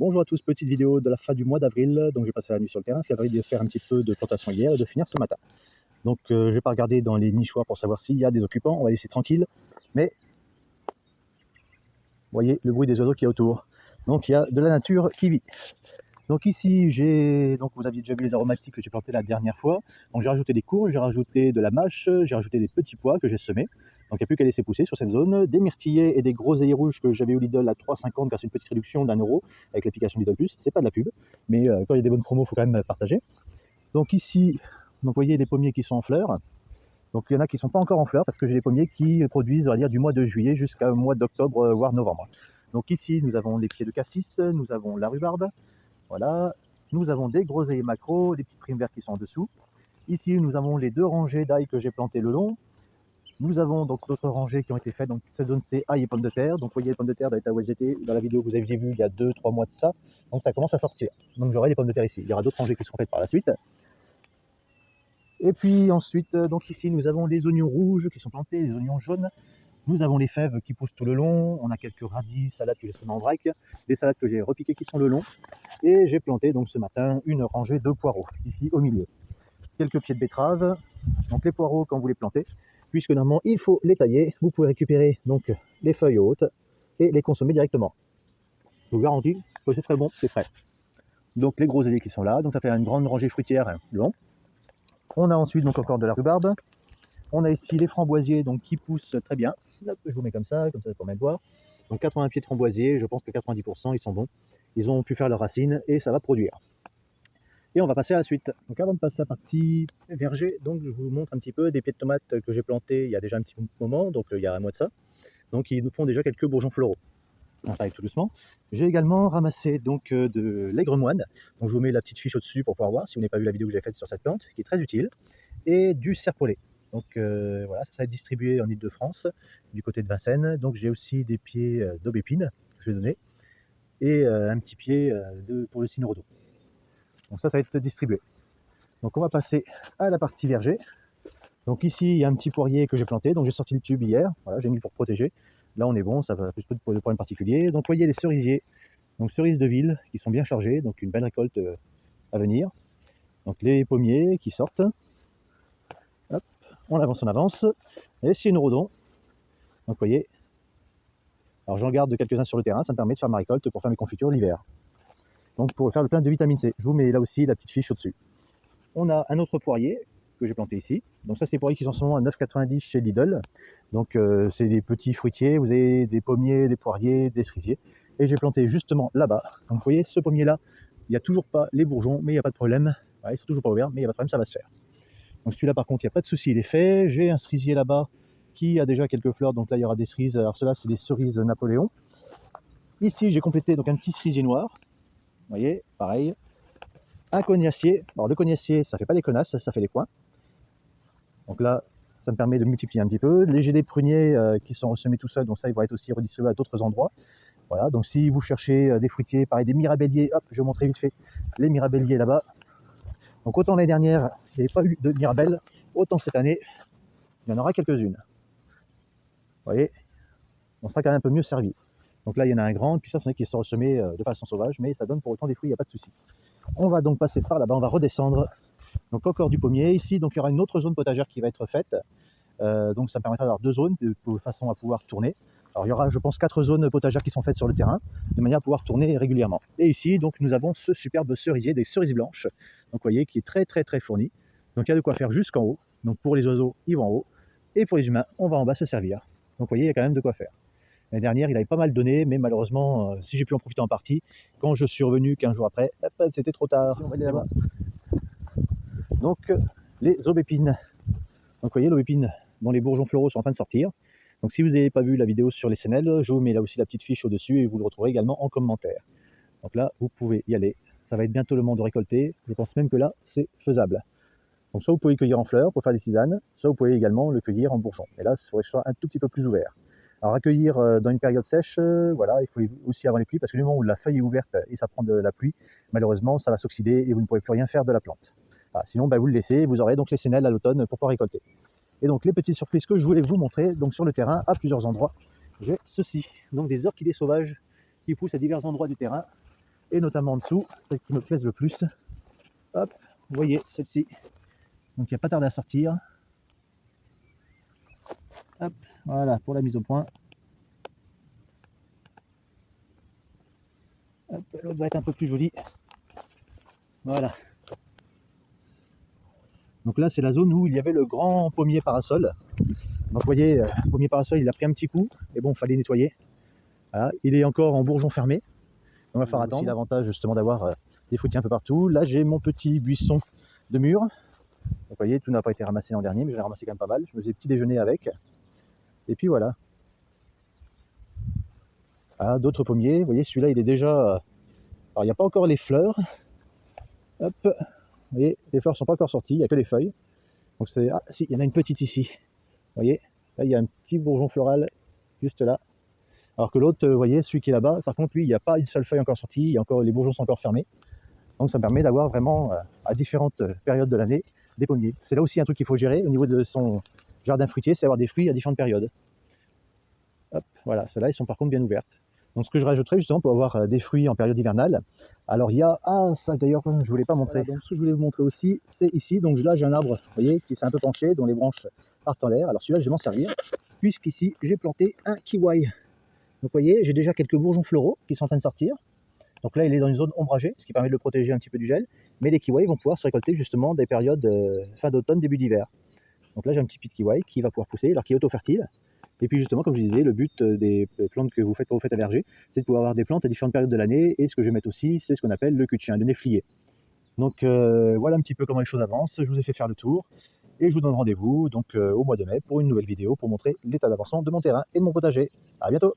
Bonjour à tous, petite vidéo de la fin du mois d'avril. Donc j'ai passé la nuit sur le terrain, ce qui a permis de faire un petit peu de plantation hier et de finir ce matin. Donc je ne vais pas regarder dans les nichoirs pour savoir s'il y a des occupants, on va laisser tranquille. Mais vous voyez le bruit des oiseaux qui est autour. Donc il y a de la nature qui vit. Donc ici vous aviez déjà vu les aromatiques que j'ai plantés la dernière fois. Donc j'ai rajouté des courges, j'ai rajouté de la mâche, j'ai rajouté des petits pois que j'ai semés. Donc il n'y a plus qu'à laisser pousser sur cette zone. Des myrtillers et des groseilliers rouges que j'avais au Lidl à 3,50 grâce à une petite réduction d'1 € avec l'application Lidl Plus. C'est pas de la pub, mais quand il y a des bonnes promos, il faut quand même partager. Donc ici, vous voyez les pommiers qui sont en fleurs. Donc il y en a qui ne sont pas encore en fleurs parce que j'ai des pommiers qui produisent, on va dire, du mois de juillet jusqu'au mois d'octobre, voire novembre. Donc ici, nous avons les pieds de cassis, nous avons la rhubarbe. Voilà, nous avons des groseilliers macro, des petites primes vertes qui sont en dessous. Ici, nous avons les 2 rangées d'ail que j'ai plantées le long. Nous avons donc d'autres rangées qui ont été faites. Donc cette zone c'est ail et pommes de terre. Donc vous voyez les pommes de terre dans la vidéo que vous aviez vue il y a 2-3 mois de ça. Donc ça commence à sortir. Donc j'aurai des pommes de terre ici. Il y aura d'autres rangées qui seront faites par la suite. Et puis ensuite, donc ici nous avons les oignons rouges qui sont plantés, les oignons jaunes. Nous avons les fèves qui poussent tout le long, on a quelques radis, salades que j'ai semées en vrac, des salades que j'ai repiquées qui sont le long, et j'ai planté donc ce matin une rangée de poireaux, ici au milieu. Quelques pieds de betterave, donc les poireaux quand vous les plantez, puisque normalement il faut les tailler, vous pouvez récupérer donc les feuilles hautes et les consommer directement. Je vous garantis que c'est très bon, c'est frais. Donc les groseilliers qui sont là, donc ça fait une grande rangée fruitière long. On a ensuite donc encore de la rhubarbe. On a ici les framboisiers donc, qui poussent très bien. Hop, je vous mets comme ça pour bien le voir. Donc 80 pieds de framboisiers, je pense que 90% ils sont bons. Ils ont pu faire leurs racines et ça va produire. Et on va passer à la suite. Donc avant de passer à la partie verger, donc je vous montre un petit peu des pieds de tomates que j'ai plantés il y a déjà un petit moment, donc il y a un mois de ça. Donc ils nous font déjà quelques bourgeons floraux. On arrive tout doucement. J'ai également ramassé donc de l'aigre-moine. Donc je vous mets la petite fiche au-dessus pour pouvoir voir si vous n'avez pas vu la vidéo que j'ai faite sur cette plante, qui est très utile. Et du serpolet. Donc voilà, ça va être distribué en Ile-de-France, du côté de Vincennes. Donc j'ai aussi des pieds d'aubépine que je vais donner, et un petit pied pour le cynorrhodo. Donc ça va être distribué. Donc on va passer à la partie verger. Donc ici, il y a un petit poirier que j'ai planté, donc j'ai sorti le tube hier, voilà, j'ai mis pour protéger. Là on est bon, ça va plus de problèmes particuliers. Donc vous voyez les cerisiers, donc cerises de ville qui sont bien chargées, donc une belle récolte à venir. Donc les pommiers qui sortent. Hop, on avance, et cynorrhodon. Donc vous voyez, alors j'en garde quelques-uns sur le terrain, ça me permet de faire ma récolte pour faire mes confitures l'hiver. Donc pour faire le plein de vitamine C, je vous mets là aussi la petite fiche au-dessus. On a un autre poirier que j'ai planté ici. Donc ça c'est des poiriers qui sont en ce moment à 9,90 chez Lidl. Donc c'est des petits fruitiers, vous avez des pommiers, des poiriers, des cerisiers. Et j'ai planté justement là-bas. Donc vous voyez ce pommier là, il n'y a toujours pas les bourgeons, mais il n'y a pas de problème. Voilà, ils sont toujours pas ouverts, mais il n'y a pas de problème, ça va se faire. Donc celui-là par contre il n'y a pas de souci, il est fait. J'ai un cerisier là-bas qui a déjà quelques fleurs, donc là il y aura des cerises. Alors ceux-là c'est des cerises Napoléon. Ici j'ai complété donc un petit cerisier noir. Vous voyez, pareil. Un cognacier. Alors le cognacier ça fait pas des connasses, ça fait des coins. Donc là ça me permet de multiplier un petit peu. J'ai des pruniers qui sont ressemés tout seuls, donc ça ils vont être aussi redistribués à d'autres endroits. Voilà, donc si vous cherchez des fruitiers, pareil, des mirabelliers, hop, je vais vous montrer vite fait les mirabelliers là-bas. Donc autant l'année dernière, il n'y avait pas eu de mirabelle, autant cette année, il y en aura quelques-unes. Vous voyez, on sera quand même un peu mieux servi. Donc là, il y en a un grand, et puis ça, c'est vrai qu'ils sont ressemés de façon sauvage, mais ça donne pour autant des fruits, il n'y a pas de souci. On va donc passer par là-bas, on va redescendre. Donc encore du pommier ici, donc il y aura une autre zone potagère qui va être faite. Donc ça me permettra d'avoir 2 zones de façon à pouvoir tourner. Alors il y aura, je pense, 4 zones potagères qui sont faites sur le terrain, de manière à pouvoir tourner régulièrement. Et ici, donc nous avons ce superbe cerisier, des cerises blanches, donc vous voyez, qui est très très très fourni. Donc il y a de quoi faire jusqu'en haut. Donc pour les oiseaux, ils vont en haut, et pour les humains, on va en bas se servir. Donc vous voyez, il y a quand même de quoi faire. L'année dernière, il avait pas mal donné, mais malheureusement, si j'ai pu en profiter en partie, quand je suis revenu 15 jours après, c'était trop tard. On va aller là-bas. Donc les aubépines. Donc vous voyez l'aubépine dont les bourgeons floraux sont en train de sortir. Donc si vous n'avez pas vu la vidéo sur les sénelles, je vous mets là aussi la petite fiche au-dessus et vous le retrouverez également en commentaire. Donc là, vous pouvez y aller. Ça va être bientôt le moment de récolter. Je pense même que là, c'est faisable. Donc soit vous pouvez cueillir en fleurs pour faire des tisanes, soit vous pouvez également le cueillir en bourgeon. Et là, il faudrait que ce soit un tout petit peu plus ouvert. Alors à cueillir dans une période sèche, voilà, il faut aussi avant les pluies, parce que du moment où la feuille est ouverte et ça prend de la pluie, malheureusement, ça va s'oxyder et vous ne pourrez plus rien faire de la plante. Voilà, sinon, vous le laissez et vous aurez donc les sénelles à l'automne pour pouvoir récolter. Et donc les petites surprises que je voulais vous montrer, donc sur le terrain, à plusieurs endroits, j'ai ceci, donc des orchidées sauvages qui poussent à divers endroits du terrain. et notamment en dessous, celle qui me plaise le plus. Hop, vous voyez celle-ci. Donc il n'y a pas tardé à sortir. Hop, voilà pour la mise au point. L'autre va être un peu plus jolie. Voilà. Donc là, c'est la zone où il y avait le grand pommier parasol. Donc vous voyez, le pommier parasol, il a pris un petit coup. Et bon, il fallait nettoyer. Voilà. Il est encore en bourgeon fermé. On va faire attendre. C'est l'avantage justement d'avoir des fruitiers un peu partout. Là, j'ai mon petit buisson de mûres. Donc vous voyez, tout n'a pas été ramassé l'an dernier, mais je l'ai ramassé quand même pas mal. Je me faisais petit déjeuner avec. Et puis voilà. Ah, d'autres pommiers. Vous voyez, celui-là, il est déjà... Alors, il n'y a pas encore les fleurs. Hop. Vous voyez, les fleurs ne sont pas encore sorties, il n'y a que les feuilles. Donc c'est... Ah, si, il y en a une petite ici. Vous voyez, là, il y a un petit bourgeon floral juste là. Alors que l'autre, vous voyez, celui qui est là-bas, par contre, lui, il n'y a pas une seule feuille encore sortie. Il y a encore... Les bourgeons sont encore fermés. Donc ça permet d'avoir vraiment, à différentes périodes de l'année, des pommiers. C'est là aussi un truc qu'il faut gérer au niveau de son jardin fruitier, c'est avoir des fruits à différentes périodes. Hop, voilà, ceux-là, ils sont par contre bien ouvertes. Donc ce que je rajouterais justement pour avoir des fruits en période hivernale, alors il y a, ah ça d'ailleurs je ne voulais pas montrer, voilà, donc ce que je voulais vous montrer aussi, c'est ici, donc là j'ai un arbre, vous voyez, qui s'est un peu penché, dont les branches partent en l'air, alors celui-là je vais m'en servir, puisqu'ici j'ai planté un kiwi. Donc vous voyez, j'ai déjà quelques bourgeons floraux qui sont en train de sortir, donc là il est dans une zone ombragée, ce qui permet de le protéger un petit peu du gel, mais les kiwis vont pouvoir se récolter justement des périodes fin d'automne, début d'hiver. Donc là j'ai un petit pied de kiwi qui va pouvoir pousser, alors qu'il est auto-fertile. Et puis justement, comme je disais, le but des plantes que vous faites quand vous faites un verger, c'est de pouvoir avoir des plantes à différentes périodes de l'année. Et ce que je vais mettre aussi, c'est ce qu'on appelle le cul de chien, le néflier. Donc voilà un petit peu comment les choses avancent. Je vous ai fait faire le tour. Et je vous donne rendez-vous donc au mois de mai pour une nouvelle vidéo pour montrer l'état d'avancement de mon terrain et de mon potager. À bientôt!